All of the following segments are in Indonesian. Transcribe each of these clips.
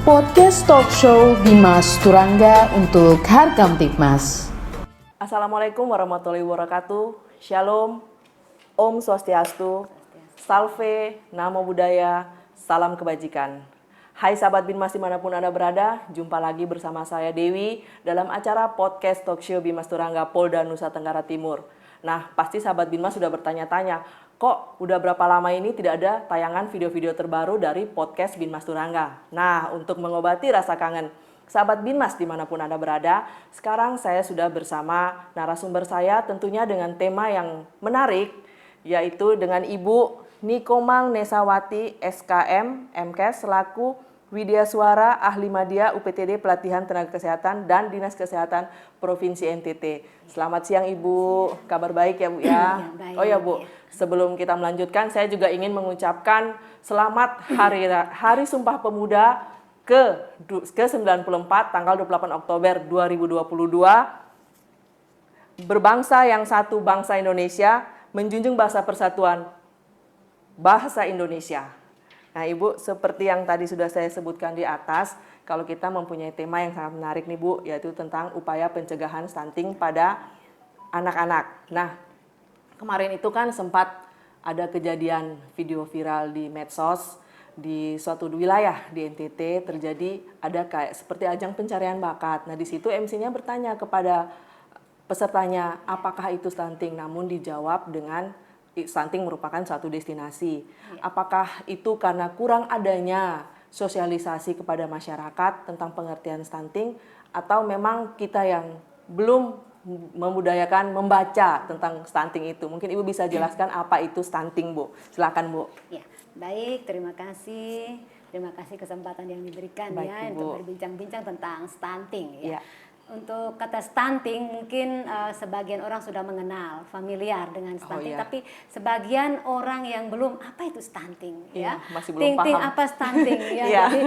Podcast Talk Show Dimas Turangga untuk Harkam Tipmas. Assalamualaikum warahmatullahi wabarakatuh. Shalom, Om Swastiastu, Salve, Namo Buddhaya, Salam Kebajikan. Hai sahabat Binmas dimanapun Anda berada, jumpa lagi bersama saya Dewi dalam acara Podcast Talk Show Dimas Turangga Polda Nusa Tenggara Timur. Nah, pasti sahabat Binmas sudah bertanya-tanya, kok udah berapa lama ini tidak ada tayangan video-video terbaru dari podcast Binmas Turangga? Nah, untuk mengobati rasa kangen sahabat Binmas dimanapun Anda berada, sekarang saya sudah bersama narasumber saya tentunya dengan tema yang menarik, yaitu dengan Ibu Nikomang Nesawati SKM MKes selaku Widya Suara Ahli Madya UPTD Pelatihan Tenaga Kesehatan dan Dinas Kesehatan Provinsi NTT. Selamat siang Ibu, kabar baik ya Bu ya? Baik, oh ya Bu, sebelum kita melanjutkan saya juga ingin mengucapkan selamat Hari Sumpah Pemuda ke-94 tanggal 28 Oktober 2022. Berbangsa yang satu, bangsa Indonesia, menjunjung bahasa persatuan, bahasa Indonesia. Nah Ibu, seperti yang tadi sudah saya sebutkan di atas, kalau kita mempunyai tema yang sangat menarik nih Bu, yaitu tentang upaya pencegahan stunting pada anak-anak. Nah, kemarin itu kan sempat ada kejadian video viral di medsos, di suatu wilayah di NTT terjadi ada kayak seperti ajang pencarian bakat. Nah di situ MC-nya bertanya kepada pesertanya, apakah itu stunting? Namun dijawab dengan stunting merupakan suatu destinasi. Apakah itu karena kurang adanya sosialisasi kepada masyarakat tentang pengertian stunting, atau memang kita yang belum memudayakan membaca tentang stunting itu? Mungkin Ibu bisa jelaskan apa itu stunting, Bu. Silakan, Bu. Ya, baik, terima kasih. Terima kasih kesempatan yang diberikan Baik, ya Ibu. untuk berbincang-bincang tentang stunting ya. Ya. Untuk kata stunting mungkin sebagian orang sudah mengenal, familiar dengan stunting, iya. tapi sebagian orang yang belum, apa itu stunting Iya, ya? masih belum Ting-ting paham. apa stunting ya. Iya. Jadi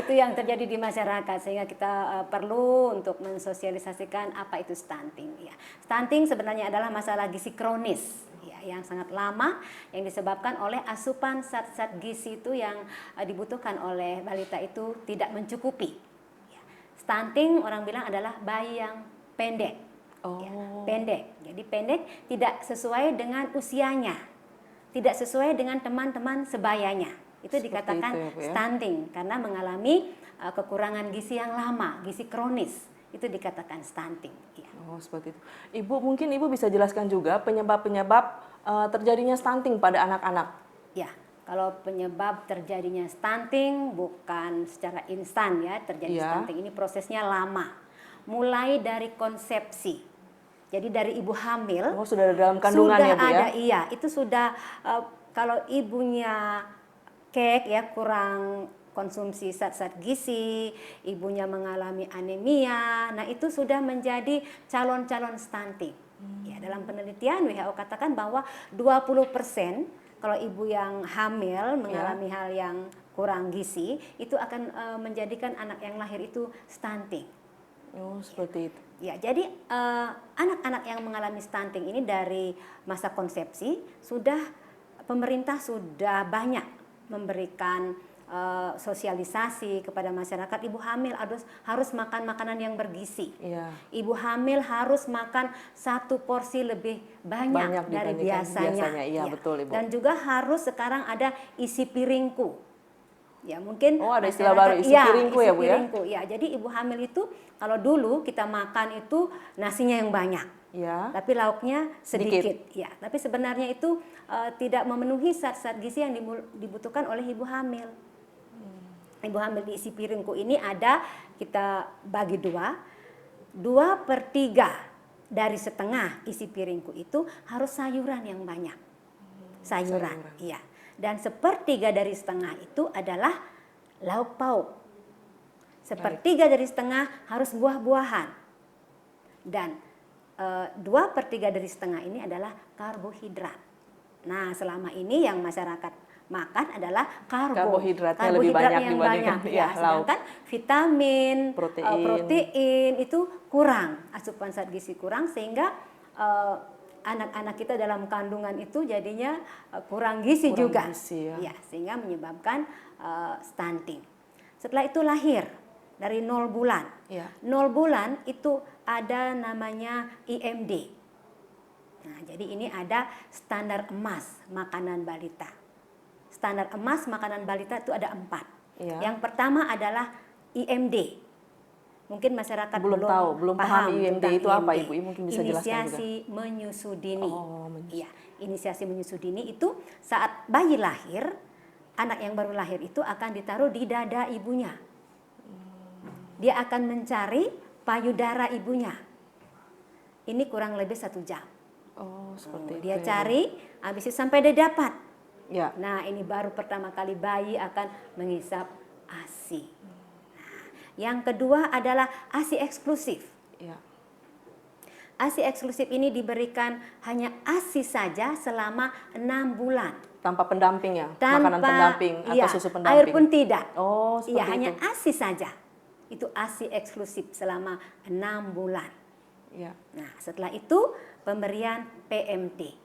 itu yang terjadi di masyarakat, sehingga kita perlu untuk mensosialisasikan apa itu stunting ya. Stunting sebenarnya adalah masalah gizi kronis ya, yang sangat lama yang disebabkan oleh asupan zat-zat gizi itu yang dibutuhkan oleh balita itu tidak mencukupi. Stunting orang bilang adalah bayi yang pendek, ya, pendek. Jadi pendek tidak sesuai dengan usianya, tidak sesuai dengan teman-teman sebayanya. Itu Seperti dikatakan itu ya, Bu, ya? stunting karena mengalami kekurangan gizi yang lama, gizi kronis. Itu dikatakan stunting. Ya. Oh, seperti itu. Ibu, mungkin Ibu bisa jelaskan juga penyebab-penyebab terjadinya stunting pada anak-anak. Ya, kalau penyebab terjadinya stunting bukan secara instan ya, terjadi stunting ini prosesnya lama. Mulai dari konsepsi. Jadi dari ibu hamil. Oh, sudah ada dalam kandungan sudah ya, Bu ya? ada, iya. Itu sudah kalau ibunya ya kurang konsumsi zat-zat gizi, ibunya mengalami anemia. Nah, itu sudah menjadi calon-calon stunting. Ya, dalam penelitian WHO katakan bahwa 20% kalau ibu yang hamil mengalami hal yang kurang gizi, itu akan menjadikan anak yang lahir itu stunting. Oh, seperti itu. Ya, jadi anak-anak yang mengalami stunting ini dari masa konsepsi pemerintah sudah banyak memberikan sosialisasi kepada masyarakat. Ibu hamil harus makan makanan yang bergizi. Iya. Ibu hamil harus makan 1 porsi lebih banyak dari biasanya. Iya, betul, Ibu. Dan juga harus sekarang ada isi piringku. Ya, mungkin ada istilah baru, isi piringku ya, Bu ya? Ya, jadi ibu hamil itu kalau dulu kita makan itu nasinya yang banyak. Ya. Tapi lauknya sedikit. Ya, tapi sebenarnya itu tidak memenuhi zat-zat gizi yang dibutuhkan oleh ibu hamil. Ibu hamil di isi piringku ini ada, kita bagi 2/3 dari setengah isi piringku itu harus sayuran yang banyak. Sayuran. Iya. Dan 1/3 dari setengah itu adalah lauk pauk. 1/3 dari setengah harus buah-buahan. Dan 2/3 dari setengah ini adalah karbohidrat. Nah, selama ini yang masyarakat makan adalah karbohidratnya lebih banyak yang dibandingkan ya, sedangkan vitamin, protein itu kurang, asupan zat gizi kurang, sehingga anak-anak kita dalam kandungan itu jadinya kurang gizi juga. Gizi, ya, sehingga menyebabkan stunting. Setelah itu lahir dari 0 bulan. Iya. 0 bulan itu ada namanya IMD. Nah, jadi ini ada standar emas makanan balita. Standar emas makanan balita itu ada 4. Iya. Yang pertama adalah IMD. Mungkin masyarakat Belum tahu, belum paham IMD tentang itu apa, IMD. Ibu? Ibu mungkin bisa jelaskan juga. Inisiasi menyusu dini. Oh, Iya, inisiasi menyusu dini itu saat bayi lahir, anak yang baru lahir itu akan ditaruh di dada ibunya. Dia akan mencari payudara ibunya. Ini kurang lebih 1 jam. Oh, seperti itu. Dia ya, Bu. cari, habis itu sampai dia dapat. Ya. Nah, ini baru pertama kali bayi akan menghisap ASI. Nah, yang kedua adalah ASI eksklusif. Ya. ASI eksklusif ini diberikan hanya ASI saja selama 6 bulan. Tanpa pendamping ya? Makanan pendamping iya, atau susu pendamping? air pun tidak. Oh, seperti Iya, itu. hanya ASI saja. Itu ASI eksklusif selama 6 bulan. Ya. Nah, setelah itu pemberian PMT.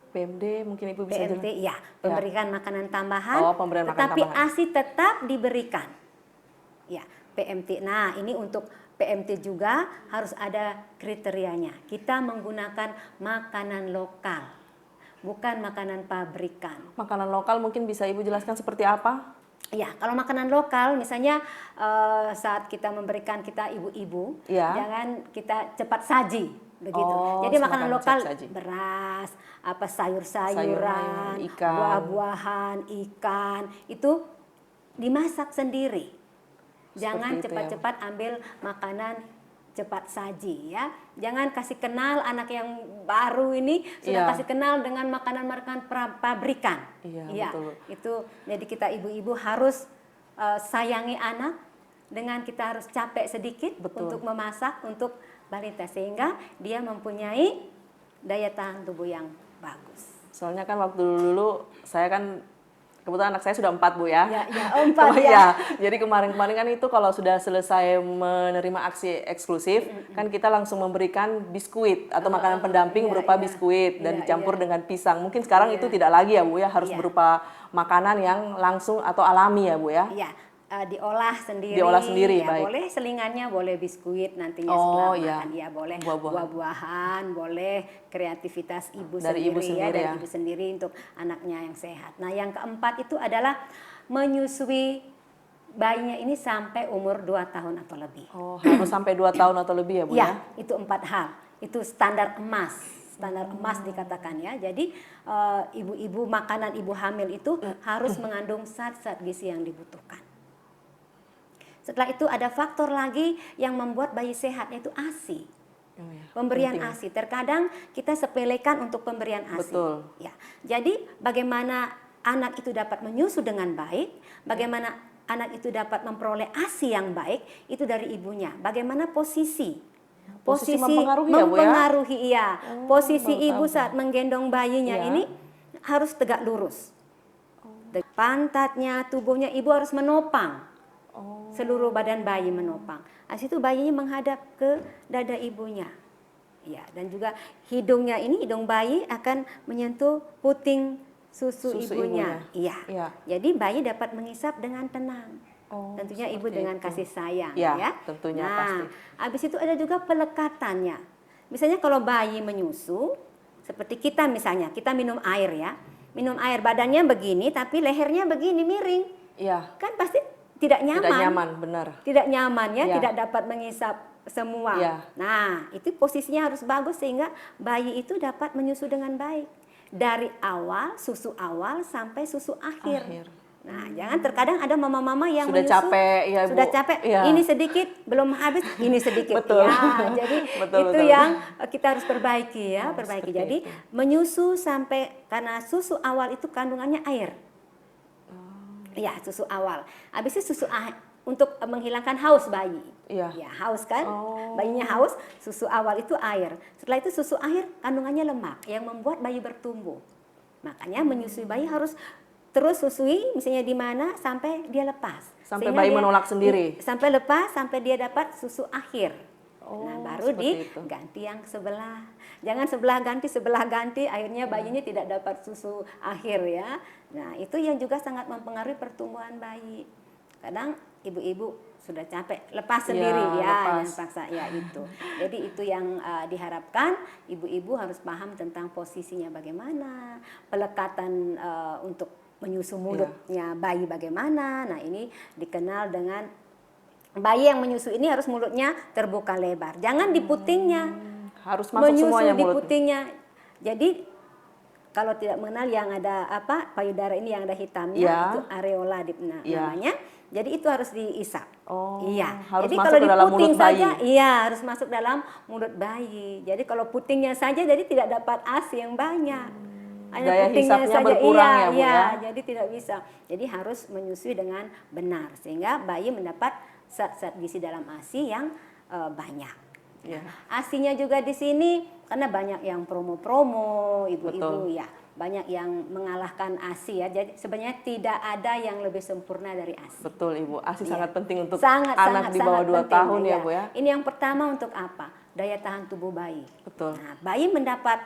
PMD mungkin Ibu bisa PMT, jelaskan? ya, pemberian makanan tambahan. Oh, pemberian makanan tetapi tambahan. ASI tetap diberikan. Ya, PMT. Nah, ini untuk PMT juga harus ada kriterianya. Kita menggunakan makanan lokal, bukan makanan pabrikan. Makanan lokal mungkin bisa Ibu jelaskan seperti apa? Ya, kalau makanan lokal misalnya saat kita memberikan kita ibu-ibu, Ya. jangan kita cepat saji begitu. Oh, Jadi semacam makanan lokal cepat saji. beras, apa sayur-sayuran, Sayuran, ikan. buah-buahan, ikan itu dimasak sendiri. Jangan Seperti itu ya. cepat-cepat ambil makanan cepat saji ya. Jangan kasih kenal anak yang baru ini sudah Iya. kasih kenal dengan makanan-makanan pabrikan. Iya, betul. Itu jadi kita ibu-ibu harus sayangi anak dengan kita harus capek sedikit Betul. untuk memasak untuk balita sehingga dia mempunyai daya tahan tubuh yang bagus. Soalnya kan waktu dulu saya kan kebetulan anak saya sudah 4 Bu ya. Ya, 4 Oh, ya. iya. Jadi kemarin-kemarin kan itu kalau sudah selesai menerima aksi eksklusif, kan kita langsung memberikan biskuit atau makanan pendamping iya, berupa iya. biskuit dan Iya, dicampur iya. dengan pisang. Mungkin sekarang itu tidak lagi ya Bu ya, harus Iya. berupa makanan yang langsung atau alami ya Bu ya. Iya, diolah sendiri. Diolah sendiri, ya, baik. Boleh selingannya, boleh biskuit nantinya Oh, setelah iya. makan. Ya, boleh Buah-buahan. buah-buahan, boleh kreativitas ibu Dari sendiri ibu sendiri dari ya. ibu sendiri untuk anaknya yang sehat. Nah, yang keempat itu adalah menyusui bayinya ini sampai umur 2 tahun atau lebih. Oh, harus sampai 2 tahun atau lebih ya Bu ya. Ya, itu 4 hal. Itu standar emas. Standar emas dikatakan ya. Jadi ibu-ibu makanan ibu hamil itu harus mengandung zat-zat gizi yang dibutuhkan. Setelah itu ada faktor lagi yang membuat bayi sehat yaitu ASI. Oh, ya. Pemberian Penting. ASI. Terkadang kita sepelekan untuk pemberian ASI. Betul. Ya. Jadi bagaimana anak itu dapat menyusu dengan baik, bagaimana anak itu dapat memperoleh ASI yang baik itu dari ibunya. Bagaimana posisi mempengaruhi ya, Bu, ya? mempengaruhi, iya. Posisi baru ibu tahu. saat menggendong bayinya Iya. ini harus tegak lurus. Pantatnya, tubuhnya ibu harus menopang. Oh. Seluruh badan bayi menopang. Habis itu bayinya menghadap ke dada ibunya. Ya, dan juga hidungnya ini, hidung bayi akan menyentuh puting susu ibunya. Iya. Iya. Jadi bayi dapat mengisap dengan tenang. Oh, Tentunya ibu seperti dengan itu. kasih sayang Ya, ya. tentunya nah, pasti. habis itu ada juga pelekatannya. Misalnya kalau bayi menyusu, seperti kita misalnya, kita minum air ya. Minum air badannya begini tapi lehernya begini miring. Iya. Kan pasti tidak nyaman. Tidak nyaman, benar. Tidak nyaman ya, Iya. tidak dapat mengisap semua. Iya. Nah, itu posisinya harus bagus sehingga bayi itu dapat menyusu dengan baik. Dari awal, susu awal sampai susu akhir. Nah, jangan terkadang ada mama-mama yang Sudah menyusu, capek, ya, Bu. sudah capek, Iya. ini sedikit, belum habis, ini sedikit. Betul. Ya, jadi Betul, itu betul. yang kita harus perbaiki ya, Oh, perbaiki. seperti Jadi itu. menyusu sampai, karena susu awal itu kandungannya air. Ya, susu awal. Habis itu untuk menghilangkan haus bayi. Iya. Ya, haus kan? Oh. Bayinya haus, susu awal itu air. Setelah itu susu akhir kandungannya lemak yang membuat bayi bertumbuh. Makanya menyusui bayi harus terus susui misalnya di mana sampai dia lepas. Sampai Sehingga bayi dia menolak sendiri. Sampai lepas, sampai dia dapat susu akhir. Oh, Nah, baru seperti itu. diganti yang sebelah. Jangan sebelah ganti, akhirnya bayinya tidak dapat susu akhir ya. Nah, itu yang juga sangat mempengaruhi pertumbuhan bayi. Kadang ibu-ibu sudah capek, lepas sendiri Ya, ya, lepas. yang paksa ya itu. Jadi itu yang diharapkan ibu-ibu harus paham tentang posisinya bagaimana, pelekatan untuk menyusu mulutnya bayi bagaimana. Nah, ini dikenal dengan bayi yang menyusu ini harus mulutnya terbuka lebar, jangan di putingnya. Harus masuk Menyusu semuanya di mulut. putingnya. Jadi kalau tidak mengenal yang ada payudara ini yang ada hitamnya Ya. itu areola Ya. namanya. Jadi itu harus diisap. Oh, Iya. harus Jadi masuk kalau ke di dalam puting mulut bayi. saja, iya harus masuk dalam mulut bayi. Jadi kalau putingnya saja jadi tidak dapat ASI yang banyak. Hanya Daya putingnya hisapnya saja berkurang iya, ya, Bu, iya, ya? jadi tidak bisa. Jadi harus menyusui dengan benar sehingga bayi mendapat zat-zat gizi dalam ASI yang banyak. Ya. ASINya juga di sini karena banyak yang promo-promo ibu-ibu Betul. ya, banyak yang mengalahkan ASI ya. Jadi sebenarnya tidak ada yang lebih sempurna dari ASI. Betul, Ibu. ASI Iya. sangat penting untuk Sangat, anak di bawah 2 penting, tahun ya, iya. Bu ya. Ini yang pertama untuk apa? Daya tahan tubuh bayi. Betul. Nah, bayi mendapat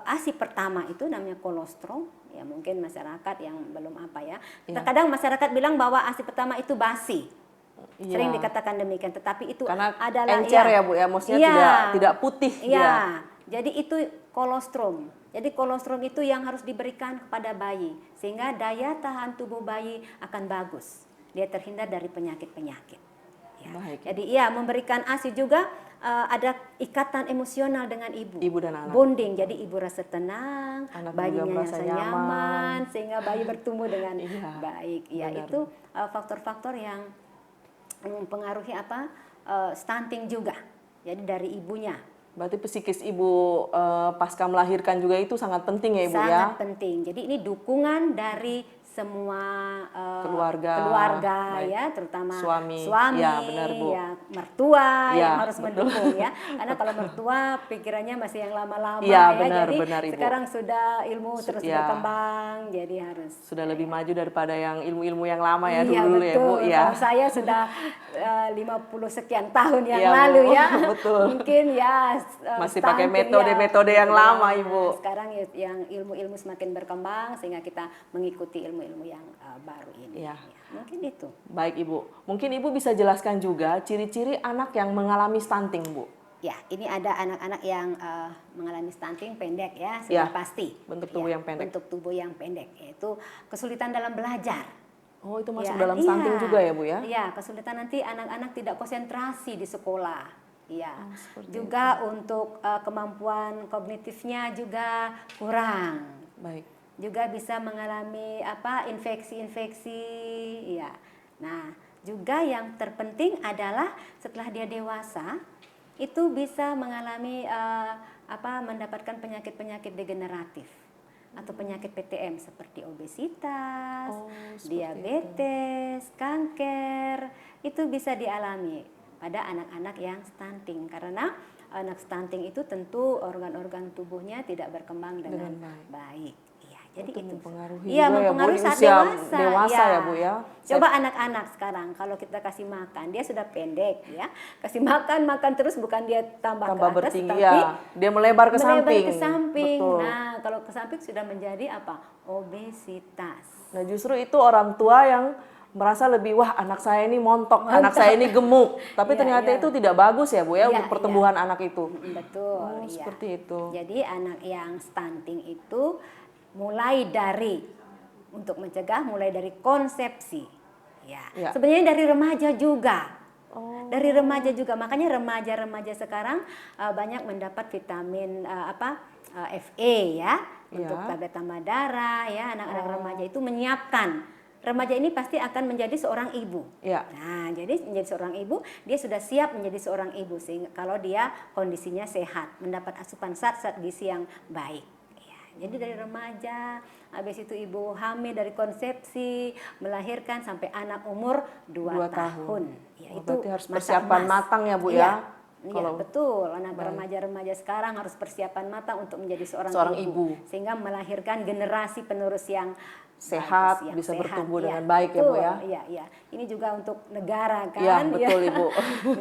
ASI pertama itu namanya kolostrum. Ya mungkin masyarakat yang belum apa ya. Iya. Terkadang masyarakat bilang bahwa ASI pertama itu basi. Iya. Sering dikatakan demikian, tetapi itu Karena adalah encer ya, Bu ya, maksudnya tidak putih Iya. dia. Jadi itu kolostrum. Jadi kolostrum itu yang harus diberikan kepada bayi sehingga daya tahan tubuh bayi akan bagus. Dia terhindar dari penyakit-penyakit. Ya. Baik. Jadi iya memberikan ASI juga ada ikatan emosional dengan ibu. Ibu dan anak. Bonding. Jadi ibu rasa tenang, Anak juga bayinya merasa rasa nyaman. nyaman sehingga bayi bertumbuh dengan Iya, baik. Ya benar. itu faktor-faktor yang mempengaruhi stunting juga. Jadi dari ibunya. Berarti psikis ibu pasca melahirkan juga itu sangat penting ya, Ibu ya. Sangat penting. Jadi ini dukungan dari semua Keluarga. Baik. ya, terutama Suami. suami, Ya, benar, Bu. ya, mertua Ya, yang harus betul. mendukung ya. Karena kalau mertua pikirannya masih yang lama-lama Ya, ya. benar, Jadi benar, Ibu. sekarang sudah ilmu terus Ya. berkembang, jadi harus Sudah lebih maju daripada yang ilmu-ilmu yang lama ya, iya, dulu ya, Bu betul. ya. Kalau saya sudah 50 sekian tahun yang Iya, Bu. lalu ya. Betul. Mungkin ya Masih pakai stunting, metode-metode yang ya. lama, Ibu. Sekarang yang ilmu-ilmu semakin berkembang sehingga kita mengikuti ilmu-ilmu yang baru ini. Iya. Ya, mungkin itu. Baik, Ibu. Mungkin Ibu bisa jelaskan juga ciri-ciri anak yang mengalami stunting, Bu. Ya, ini ada anak-anak yang mengalami stunting pendek ya, Ya, sudah pasti. bentuk tubuh Ya, yang pendek. Bentuk tubuh yang pendek, yaitu kesulitan dalam belajar. Oh, itu masuk Ya, dalam stunting iya. juga ya, Bu ya? Iya, kesulitan nanti anak-anak tidak konsentrasi di sekolah. Iya. seperti Juga untuk kemampuan kognitifnya juga kurang. Baik. Juga bisa mengalami infeksi-infeksi. Iya. Nah, juga yang terpenting adalah setelah dia dewasa itu bisa mengalami mendapatkan penyakit-penyakit degeneratif atau penyakit PTM seperti obesitas, seperti diabetes, kanker, itu bisa dialami pada anak-anak yang stunting karena anak stunting itu tentu organ-organ tubuhnya tidak berkembang dengan baik. Iya, jadi itu mempengaruhi iya, juga mempengaruhi ya, Bu, saat usia dewasa. dewasa ya, Bu ya. Coba anak-anak sekarang kalau kita kasih makan, dia sudah pendek ya. Kasih makan terus bukan dia tambah ke atas bertinggi tapi ya. Dia melebar ke melebar samping. ke samping. Betul. Nah, kalau ke samping sudah menjadi obesitas. Nah, justru itu orang tua yang merasa lebih, wah anak saya ini montok, anak saya ini gemuk. Tapi Iya, ternyata iya. itu tidak bagus ya, Bu ya, Iya, untuk pertumbuhan anak itu. Betul. Oh, iya. seperti itu. Jadi anak yang stunting itu mulai dari untuk mencegah mulai dari konsepsi. Ya. Ya. Sebenarnya dari remaja juga. Oh. Dari remaja juga. Makanya remaja-remaja sekarang banyak mendapat vitamin Fe ya untuk Ya. tablet tambah darah ya. Anak-anak remaja itu menyiapkan. Remaja ini pasti akan menjadi seorang ibu. Ya. Nah, jadi menjadi seorang ibu, dia sudah siap menjadi seorang ibu sehingga kalau dia kondisinya sehat, mendapat asupan zat-zat gizi yang baik. Ya, jadi dari remaja, habis itu ibu hamil dari konsepsi, melahirkan sampai anak umur 2 tahun. Ya, itu berarti harus masa persiapan emas. matang ya, Bu Iya. ya. Iya, Kalau- betul. Anak remaja-remaja sekarang harus persiapan matang untuk menjadi seorang Seorang ibu. ibu. Sehingga melahirkan generasi penerus yang sehat, bagus, ya, bisa sehat, bertumbuh ya, dengan baik ya Bu betul, ya. Iya, iya. Ini juga untuk negara kan, Iya, betul Ibu.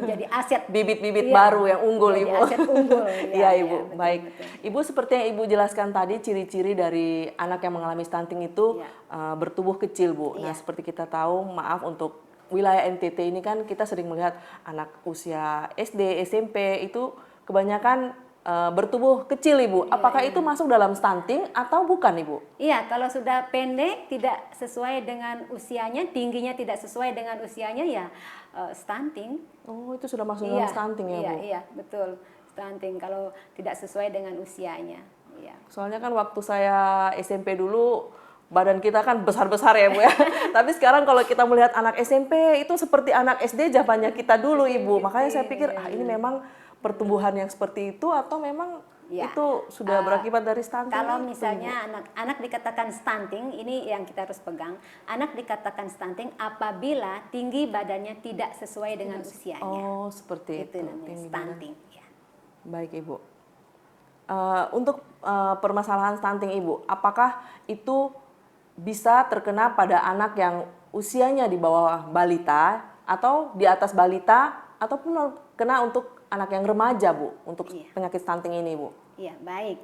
menjadi aset Bibit-bibit iya, baru yang unggul menjadi Ibu. aset unggul. Iya Ibu, betul, baik. betul. Ibu seperti yang Ibu jelaskan tadi ciri-ciri dari anak yang mengalami stunting itu Iya. bertubuh kecil Bu. Nah Iya. seperti kita tahu, maaf untuk wilayah NTT ini kan kita sering melihat anak usia SD, SMP itu kebanyakan bertubuh kecil Ibu. Apakah itu masuk dalam stunting atau bukan Ibu? Iya, kalau sudah pendek tidak sesuai dengan usianya, tingginya tidak sesuai dengan usianya ya stunting. Oh itu sudah masuk dalam stunting ya Bu? Iya, betul. Stunting kalau tidak sesuai dengan usianya. Iya. Soalnya kan waktu saya SMP dulu badan kita kan besar-besar ya Bu ya. Tapi sekarang kalau kita melihat anak SMP itu seperti anak SD zamannya kita dulu Ibu. Makanya saya pikir ini memang pertumbuhan yang seperti itu atau memang Ya. itu sudah berakibat dari stunting? Kalau itu, misalnya anak dikatakan stunting, ini yang kita harus pegang. Anak dikatakan stunting apabila tinggi badannya tidak sesuai dengan usianya. Oh seperti Itu itu. namanya Tinggi stunting. Ya. Baik Ibu. Untuk permasalahan stunting Ibu, apakah itu bisa terkena pada anak yang usianya di bawah balita atau di atas balita ataupun kena untuk anak yang remaja Bu untuk penyakit stunting ini Bu? Iya, baik.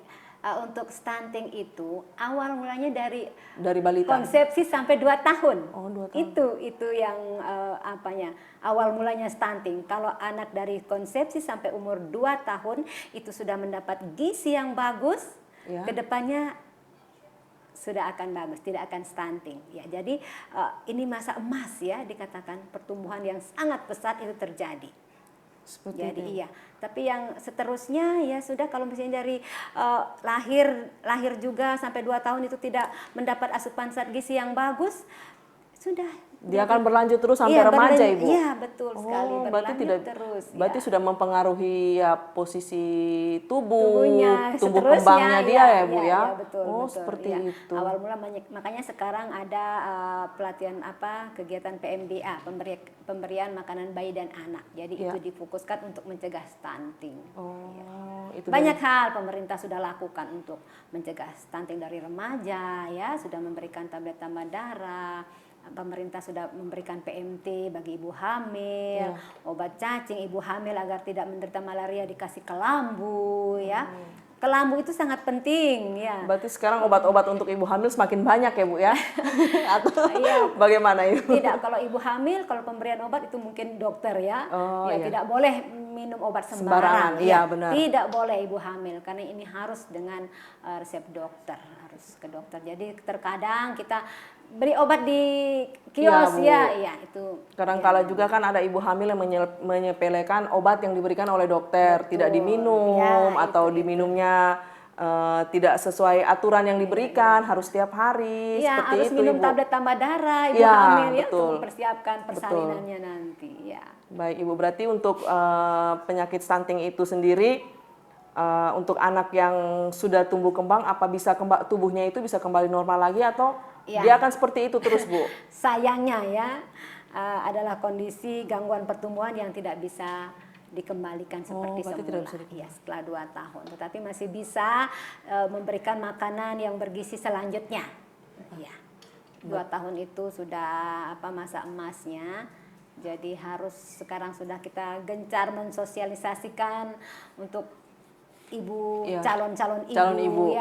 Untuk stunting itu awal mulanya dari Balita. konsepsi sampai 2 tahun. Oh, 2 tahun. Itu yang awal mulanya stunting. Kalau anak dari konsepsi sampai umur 2 tahun itu sudah mendapat gizi yang bagus, kedepannya sudah akan bagus, tidak akan stunting. Ya, jadi ini masa emas ya dikatakan pertumbuhan yang sangat pesat itu terjadi. Seperti Jadi itu. iya, tapi yang seterusnya ya sudah kalau misalnya dari lahir juga sampai 2 tahun itu tidak mendapat asupan zat gizi yang bagus, sudah Dia akan berlanjut terus sampai remaja Ibu? Iya betul sekali, berarti berlanjut terus. Berarti sudah mempengaruhi ya posisi Tubuhnya, tumbuh seterusnya, kembangnya dia ya Bu ya? iya, betul, Oh betul, seperti iya. itu. Awal mula makanya sekarang ada pelatihan kegiatan PMDA, pemberian makanan bayi dan anak. Jadi itu difokuskan untuk mencegah stunting. Oh, itu Banyak hal pemerintah sudah lakukan untuk mencegah stunting dari remaja ya, sudah memberikan tablet tambah darah. Pemerintah sudah memberikan PMT bagi ibu hamil, obat cacing ibu hamil agar tidak menderita malaria dikasih kelambu ya. Kelambu itu sangat penting ya. Berarti sekarang obat-obat untuk ibu hamil semakin banyak ya Bu ya? Atau bagaimana itu? Tidak, kalau ibu hamil, kalau pemberian obat itu mungkin dokter ya. Tidak boleh minum obat sembarangan. Iya benar. Tidak boleh ibu hamil karena ini harus dengan resep dokter, harus ke dokter. Jadi terkadang kita beri obat di kios ya itu. Kadang-kala juga kan ada ibu hamil yang menyepelekan obat yang diberikan oleh dokter, tidak diminum atau diminumnya tidak sesuai aturan yang diberikan, harus setiap hari. Iya, seperti harus itu minum Ibu. tablet tambah darah ibu hamil ya betul. untuk mempersiapkan persalinannya nanti ya. Baik Ibu, berarti untuk penyakit stunting itu sendiri untuk anak yang sudah tumbuh kembang, apa bisa tubuhnya itu bisa kembali normal lagi atau dia akan seperti itu terus Bu? Sayangnya ya adalah kondisi gangguan pertumbuhan yang tidak bisa dikembalikan seperti semula. Iya, setelah 2 tahun. Tetapi masih bisa memberikan makanan yang bergizi selanjutnya. Iya. 2 tahun itu sudah masa emasnya. Jadi sekarang sudah kita gencar mensosialisasikan untuk calon-calon ibu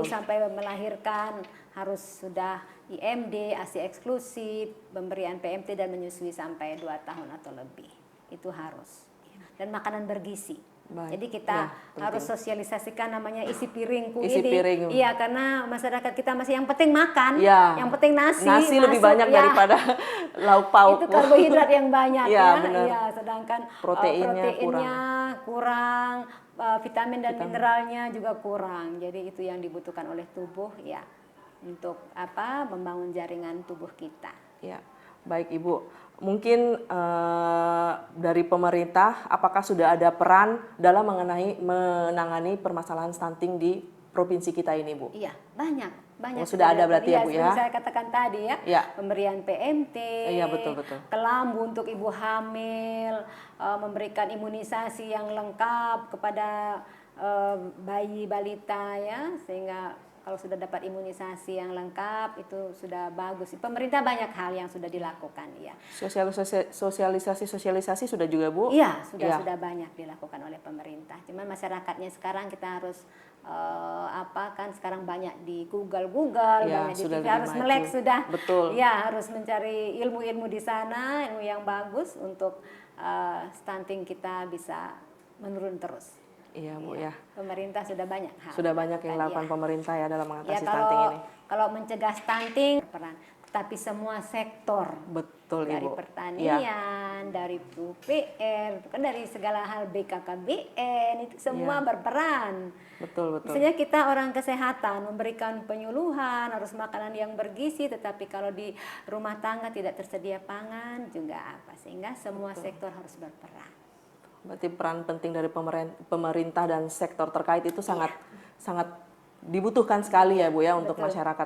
sampai melahirkan harus sudah IMD, ASI eksklusif, pemberian PMT dan menyusui sampai 2 tahun atau lebih. Itu harus. Dan makanan bergizi. Baik. Jadi kita harus sosialisasikan namanya isi piringku isi ini. Piring. Iya, karena masyarakat kita masih yang penting makan, yang penting nasi. Nasi lebih banyak daripada lauk pauk. Itu karbohidrat yang banyak ya. Benar. Iya, sedangkan proteinnya kurang, vitamin dan mineralnya juga kurang. Jadi itu yang dibutuhkan oleh tubuh ya untuk membangun jaringan tubuh kita. Ya, baik Ibu. Mungkin dari pemerintah, apakah sudah ada peran dalam menangani permasalahan stunting di provinsi kita ini, Bu? Iya, banyak. Sudah ada berarti ya, Bu ya? Seperti saya katakan tadi ya, pemberian PMT, betul. kelambu untuk ibu hamil, memberikan imunisasi yang lengkap kepada bayi balita ya, sehingga kalau sudah dapat imunisasi yang lengkap itu sudah bagus. Pemerintah banyak hal yang sudah dilakukan ya. Sosialisasi sudah juga Bu? Iya, Iya. sudah banyak dilakukan oleh pemerintah. Cuman masyarakatnya sekarang kita harus kan sekarang banyak di Google, Ya, banyak di sudah TV, lebih harus maju. melek sudah. Betul. Ya, harus mencari ilmu-ilmu di sana, ilmu yang bagus untuk stunting kita bisa menurun terus. Iya Bu ya. Pemerintah sudah banyak hal. Sudah banyak yang dilakukan ya. pemerintah ya dalam Ya, mengatasi stunting ini. kalau mencegah stunting berperan, tapi semua sektor Betul dari Ibu. pertanian, dari PUPR, kan dari segala hal BKKBN itu semua Iya. berperan. Betul. Misalnya kita orang kesehatan memberikan penyuluhan harus makanan yang bergizi, tetapi kalau di rumah tangga tidak tersedia pangan juga apa, sehingga semua sektor harus berperan. Berarti peran penting dari pemerintah dan sektor terkait itu sangat dibutuhkan sekali ya Bu ya untuk Betul masyarakat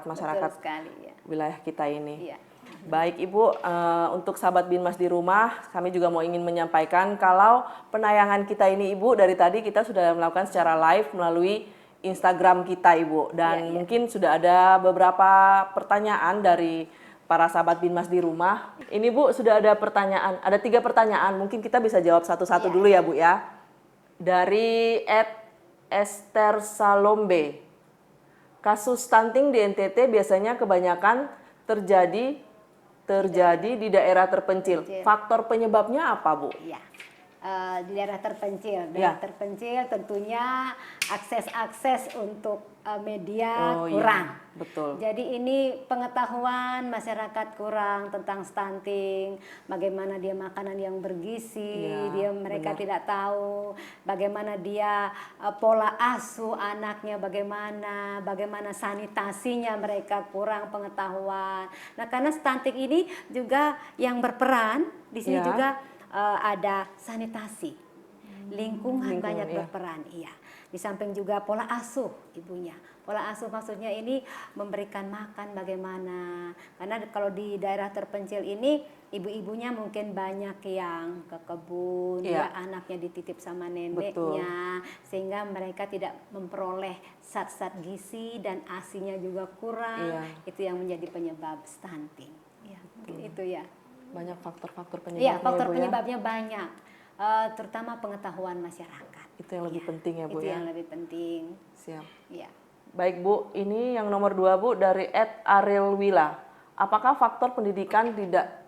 sekali ya. wilayah kita ini. Iya. Baik Ibu, untuk sahabat Binmas di rumah, kami juga ingin menyampaikan kalau penayangan kita ini Ibu dari tadi kita sudah melakukan secara live melalui Instagram kita Ibu, dan mungkin sudah ada beberapa pertanyaan dari para sahabat Binmas di rumah. Ini Bu sudah ada pertanyaan, ada 3 pertanyaan, mungkin kita bisa jawab satu-satu dulu ya Bu ya. Dari Esther Salombe, kasus stunting di NTT biasanya kebanyakan terjadi di daerah terpencil. Faktor penyebabnya apa Bu? Iya. Di daerah terpencil. Ya. Terpencil tentunya akses untuk media Oh, kurang. iya. Betul. Jadi ini pengetahuan masyarakat kurang tentang stunting, bagaimana dia makanan yang bergizi, mereka tidak tahu bagaimana dia pola asuh anaknya, bagaimana sanitasinya, mereka kurang pengetahuan. Nah, karena stunting ini juga yang berperan di sini juga ada sanitasi, lingkungan banyak berperan, iya. Di samping juga pola asuh ibunya. Pola asuh maksudnya ini memberikan makan bagaimana. Karena kalau di daerah terpencil ini ibu-ibunya mungkin banyak yang ke kebun, anaknya dititip sama neneknya, sehingga mereka tidak memperoleh zat-zat gizi dan ASI-nya juga kurang. Itu yang menjadi penyebab stunting. Ya, mungkin itu ya. Banyak faktor-faktor penyebabnya. Iya, faktor Bu, penyebabnya banyak, terutama pengetahuan masyarakat. Itu yang lebih penting ya Bu Itu ya. yang lebih penting. Siap. Iya. Baik Bu, ini yang nomor 2 Bu dari @arielwila. Apakah faktor pendidikan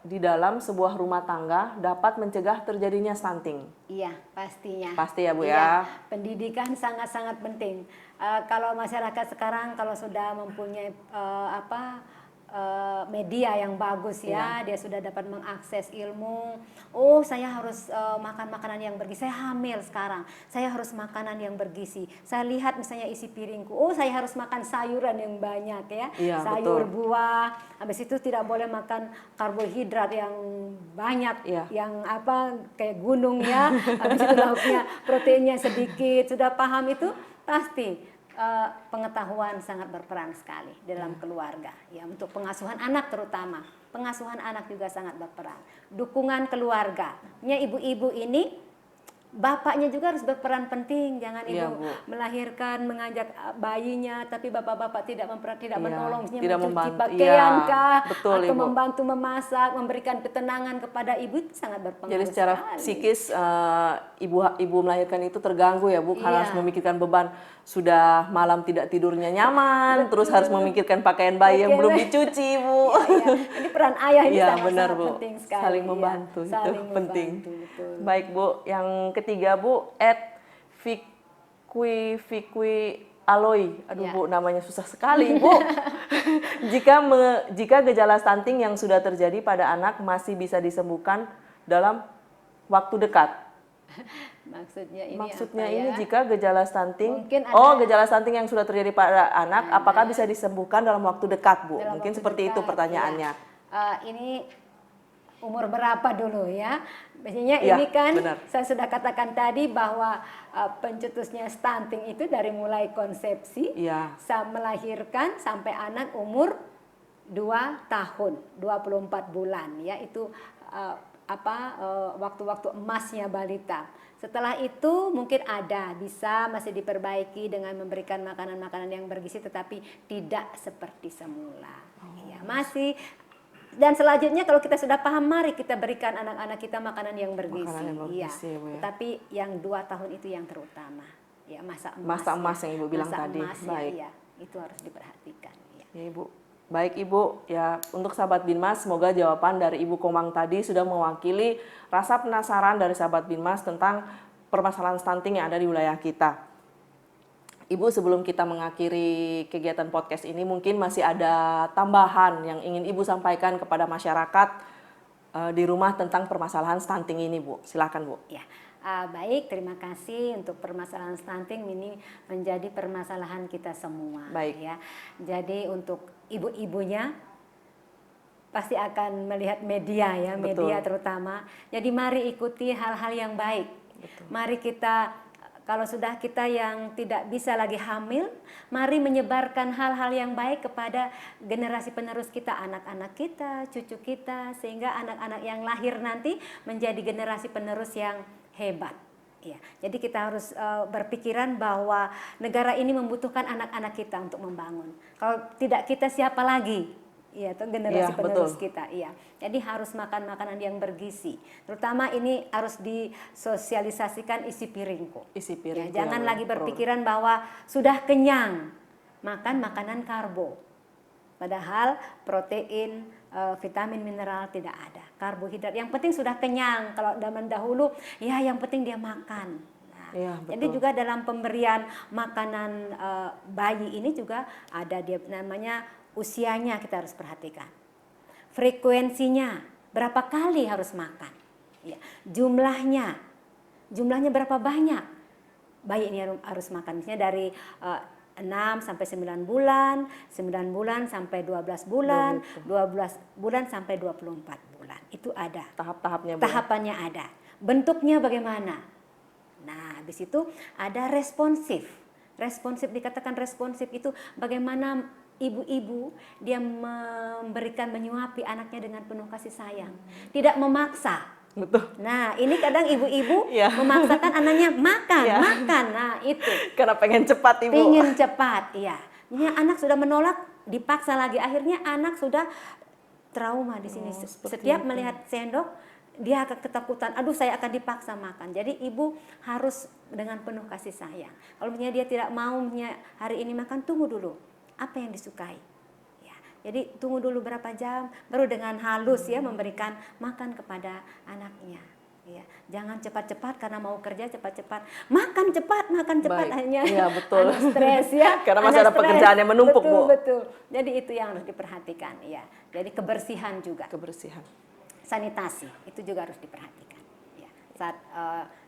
di dalam sebuah rumah tangga dapat mencegah terjadinya stunting? Iya, pastinya. Pasti ya Bu Iya, ya. pendidikan sangat-sangat penting. Kalau masyarakat sekarang kalau sudah mempunyai media yang bagus ya, dia sudah dapat mengakses ilmu. Oh, saya harus makan makanan yang bergizi. Saya hamil sekarang, saya harus makanan yang bergizi. Saya lihat misalnya isi piringku, oh saya harus makan sayuran yang banyak ya, sayur, buah. Habis itu tidak boleh makan karbohidrat yang banyak, yang kayak gunung ya. Habis itu lauknya proteinnya sedikit. Sudah paham itu pasti. Pengetahuan sangat berperan sekali dalam keluarga ya, untuk pengasuhan anak terutama. Pengasuhan anak juga sangat berperan. Dukungan keluarga. Ibu-ibu ini bapaknya juga harus berperan penting. Jangan ibu melahirkan, mengajak bayinya, tapi bapak-bapak tidak menolongnya, tidak mencuci membantu, pakaian kah, betul, atau Ibu. membantu memasak, memberikan ketenangan kepada ibu, itu sangat berpengaruh. Jadi secara sekali. psikis ibu melahirkan itu terganggu ya Bu, karena harus memikirkan beban, sudah malam tidak tidurnya nyaman, terus harus memikirkan pakaian bayi yang belum dicuci Bu. Jadi peran ayah ini Iya, sangat benar, Bu. penting sekali. Saling membantu, itu saling penting. membantu, betul. Baik Bu, yang ketiga Bu, Fikwi Aloy. Aduh Bu, namanya susah sekali Bu. Jika gejala stunting yang sudah terjadi pada anak masih bisa disembuhkan dalam waktu dekat. Maksudnya ini jika gejala stunting, gejala stunting yang sudah terjadi pada anak, apakah bisa disembuhkan dalam waktu dekat Bu? Mungkin seperti itu pertanyaannya. Ini umur berapa dulu ya? Biasanya ini kan saya sudah katakan tadi bahwa pencetusnya stunting itu dari mulai konsepsi, melahirkan sampai anak umur 2 tahun, 24 bulan ya, itu waktu-waktu emasnya balita. Setelah itu mungkin bisa masih diperbaiki dengan memberikan makanan-makanan yang bergizi, tetapi tidak seperti semula. Ya, masih. Dan selanjutnya kalau kita sudah paham, mari kita berikan anak-anak kita makanan yang bergizi. Makanan yang bergizi, Iya. Bu, ya. Tetapi yang 2 tahun itu yang terutama. Ya, masa Emas yang Ibu bilang tadi. Baik. Ya, itu harus diperhatikan. Ya. Ya, Ibu. Baik Ibu, ya untuk sahabat Binmas, semoga jawaban dari Ibu Komang tadi sudah mewakili rasa penasaran dari sahabat Binmas tentang permasalahan stunting yang ada di wilayah kita. Ibu, sebelum kita mengakhiri kegiatan podcast ini, mungkin masih ada tambahan yang ingin Ibu sampaikan kepada masyarakat di rumah tentang permasalahan stunting ini, Bu. Silakan, Bu. Ya. Baik, terima kasih. Untuk permasalahan stunting ini menjadi permasalahan kita semua. Baik. Ya. Jadi untuk ibu-ibunya pasti akan melihat media ya, Betul. media terutama. Jadi mari ikuti hal-hal yang baik. Betul. Mari kita, kalau sudah kita yang tidak bisa lagi hamil, mari menyebarkan hal-hal yang baik kepada generasi penerus kita, anak-anak kita, cucu kita, sehingga anak-anak yang lahir nanti menjadi generasi penerus yang hebat. Ya, jadi kita harus berpikiran bahwa negara ini membutuhkan anak-anak kita untuk membangun. Kalau tidak kita, siapa lagi? Iya, itu generasi penerus betul. kita. Iya, jadi harus makan makanan yang bergizi. Terutama ini harus disosialisasikan isi piringku. Isi piring. Ya, jangan lagi berpikiran bahwa sudah kenyang, makan makanan karbo. Padahal protein, vitamin, mineral tidak ada. Karbohidrat, yang penting sudah kenyang. Kalau zaman dahulu, ya yang penting dia makan. Nah, ya, jadi juga dalam pemberian makanan bayi ini juga ada dia namanya usianya, kita harus perhatikan. Frekuensinya, berapa kali harus makan. Ya, jumlahnya berapa banyak bayi ini harus makan. Misalnya dari 6 sampai 9 bulan, 9 bulan sampai 12 bulan, 12 bulan sampai 24 bulan. Itu ada. Tahap-tahapnya, Bu. Tahapannya ada. Bentuknya bagaimana? Nah, habis itu ada responsif. Responsif, dikatakan responsif itu bagaimana ibu-ibu dia menyuapi anaknya dengan penuh kasih sayang. Tidak memaksa. Betul. Nah, ini kadang ibu-ibu Ya. memaksakan anaknya makan, Ya. makan. Nah, itu. Karena pengen cepat, Ibu. Pengen cepat, iya. Ini anak sudah menolak, dipaksa lagi. Akhirnya anak sudah trauma di sini. Setiap melihat sendok, dia akan ketakutan. Aduh, saya akan dipaksa makan. Jadi ibu harus dengan penuh kasih sayang. Kalau misalnya dia tidak mau hari ini makan, tunggu dulu. Apa yang disukai? Ya, jadi tunggu dulu berapa jam, baru dengan halus ya memberikan makan kepada anaknya. Ya, jangan cepat-cepat karena mau kerja cepat-cepat. Makan cepat hanya. Iya, betul. Anak stres ya. Karena masih ada pekerjaan yang menumpuk, betul, Bu. Betul. Jadi itu yang harus diperhatikan ya. Jadi kebersihan juga. Kebersihan. Sanitasi itu juga harus diperhatikan. Ya. Saat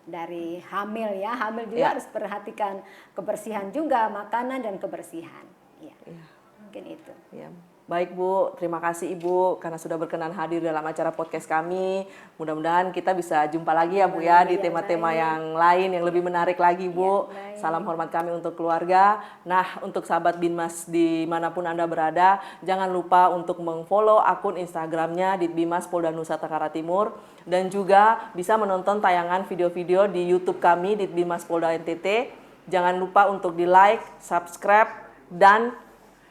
dari hamil ya, hamil juga Ya. harus perhatikan kebersihan juga, makanan dan kebersihan. Ya. Ya. Mungkin itu. Ya. Baik Bu, terima kasih Ibu karena sudah berkenan hadir dalam acara podcast kami. Mudah-mudahan kita bisa jumpa lagi ya Bu ya di tema-tema yang lain yang lebih menarik lagi Bu. Salam hormat kami untuk keluarga. Nah, untuk sahabat Binmas dimanapun Anda berada, jangan lupa untuk meng-follow akun Instagramnya Ditbinmas Polda Nusa Tenggara Timur dan juga bisa menonton tayangan video-video di YouTube kami Ditbinmas Polda NTT. Jangan lupa untuk di-like, subscribe dan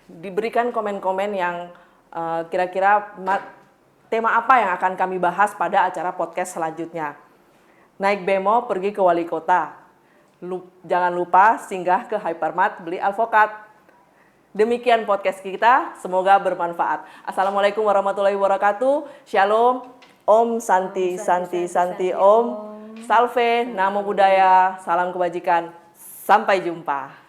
diberikan komen-komen yang kira-kira tema apa yang akan kami bahas pada acara podcast selanjutnya. Naik bemo pergi ke wali kota. Jangan lupa singgah ke Hypermart beli alvokat. Demikian podcast kita, semoga bermanfaat. Assalamualaikum warahmatullahi wabarakatuh. Shalom, Om Santi, Santi, Santi, Om. Salve, Namo Buddhaya, salam kebajikan. Sampai jumpa.